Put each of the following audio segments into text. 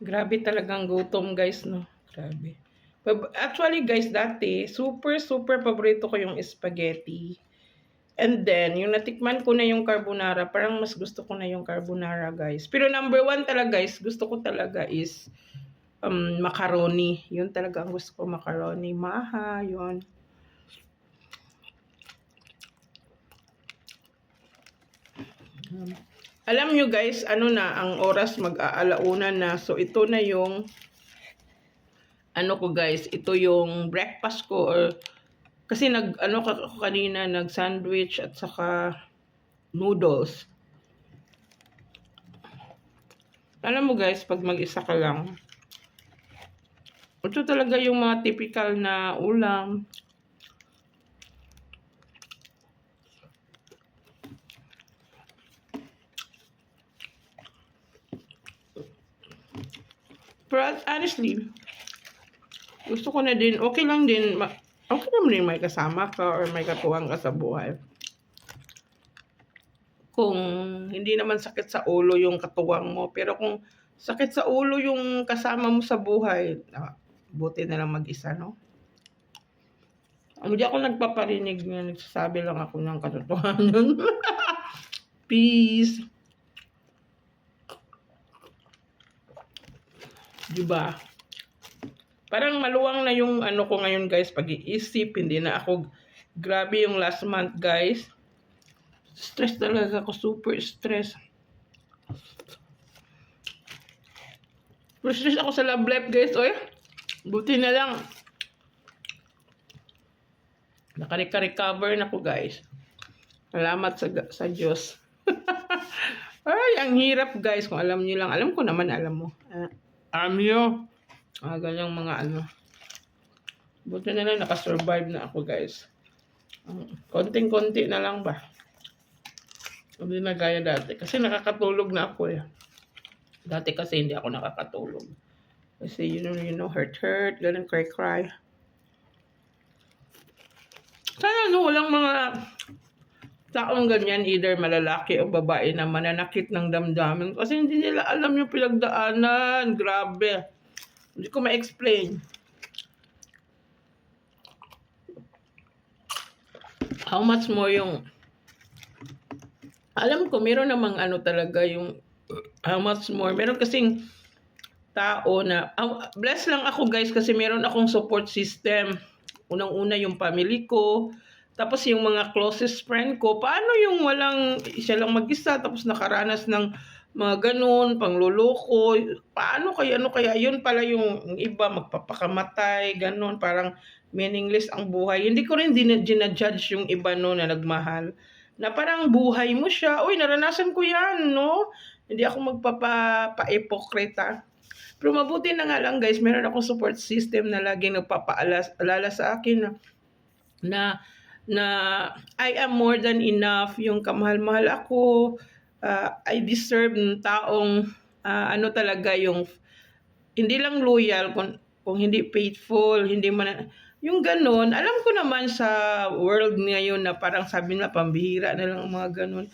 Grabe talagang gutom guys, no? Grabe. Actually guys, dati, super super paborito ko yung spaghetti. And then, yung natikman ko na yung carbonara, parang mas gusto ko na yung carbonara guys. Pero number one talaga guys, gusto ko talaga is macaroni. Yun talaga ang gusto ko, macaroni. Maha, yun. Alam nyo guys, ano na, ang oras mag-aalauna na. So, ito na yung, ano ko guys, ito yung breakfast ko. Kasi ano ako kanina, nag-sandwich at saka noodles. Alam mo guys, pag mag-isa ka lang, ito talaga yung mga typical na ulam. Pero honestly, gusto ko na din, okay lang din, okay naman din may kasama ka or may katuwang ka sa buhay. Kung hindi naman sakit sa ulo yung katuwang mo, pero kung sakit sa ulo yung kasama mo sa buhay, buti na lang mag-isa, no? Hindi ako nagpaparinig nga, nagsasabi lang ako ng katotohanan. Peace. Diba? Parang maluwang na yung ano ko ngayon guys, pag-iisip, hindi na ako, grabe yung last month guys. Stress talaga ako, super stress. Super stress ako sa love life guys, oy. Buti na lang. Nakareka-recover na ko guys. Salamat sa Diyos. Ay, ang hirap guys, kung alam niyo lang. Alam ko naman, alam mo. Alam niyo. Ganyang mga ano. Buti na lang, nakasurvive na ako guys. Konting-konti na lang ba? Hindi na gaya dati. Kasi nakakatulog na ako eh. Dati kasi hindi ako nakakatulog. Kasi you know, hurt, ganun, cry. Sana no, walang mga taong ganyan, either malalaki o babae na mananakit ng damdamin. Kasi hindi nila alam yung pinagdaanan. Grabe. Hindi ko ma-explain. How much more yung... Alam ko, meron namang ano talaga yung... How much more. Meron kasing tao na... blessed lang ako guys kasi meron akong support system. Unang-una yung family ko. Tapos yung mga closest friend ko. Paano yung walang... Siya lang mag-isa tapos nakaranas ng mga ganun, pangluloko. Paano kaya, ano kaya? Yun pala yung iba, magpapakamatay, ganun. Parang meaningless ang buhay. Hindi ko rin dinajudge yung iba no na nagmahal. Na parang buhay mo siya. Uy, naranasan ko yan, no? Hindi ako magpapa-hypocrite. Pero mabuti na nga lang guys, meron akong support system na laging nagpapaalala sa akin na I am more than enough, yung kamahal-mahal ako, I deserve ng taong ano talaga yung hindi lang loyal, kung hindi faithful, hindi man yung ganun. Alam ko naman sa world ngayon na parang sabi na pambihira na lang mga ganun.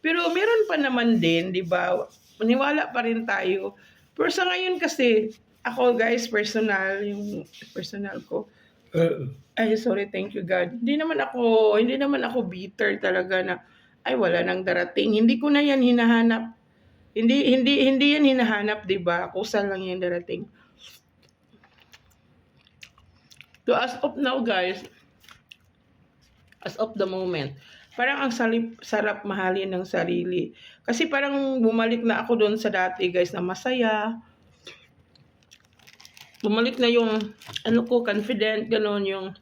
Pero meron pa naman din, di ba? Maniwala pa rin tayo. Pero sa ngayon kasi, ako guys, yung personal ko, ay sorry, thank you God. Hindi naman ako bitter talaga na, ay wala nang darating. Hindi ko na yan hinahanap. Hindi yan hinahanap, di ba? Kusa lang yan darating. So as of now guys, as of the moment, parang ang sarap mahalin ng sarili. Kasi parang bumalik na ako doon sa dati guys na masaya. Bumalik na yung ano ko, confident, gano'n yung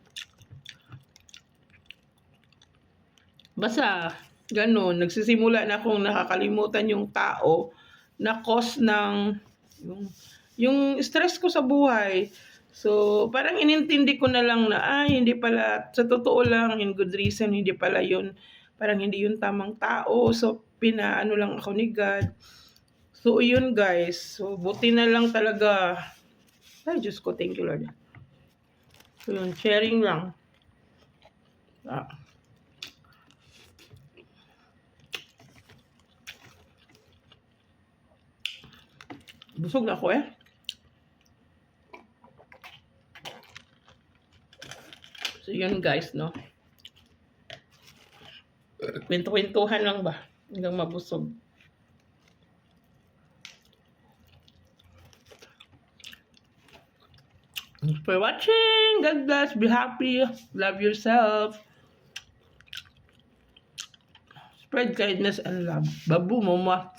basta gano'n. Nagsisimula na akong nakakalimutan yung tao na cause ng yung stress ko sa buhay. So, parang inintindi ko na lang na, hindi pala, sa totoo lang, in good reason, hindi pala yun, parang hindi yun tamang tao. So, pinaano lang ako ni God. So, yun guys. So, buti na lang talaga. Ay, Diyos ko, thank you Lord. So, yun, sharing lang. Busog na ako eh. So, yun guys, no? Kwento-kwentuhan lang ba? Hanggang mabusog. Thanks for watching. God bless. Be happy. Love yourself. Spread kindness and love. Babu, mama.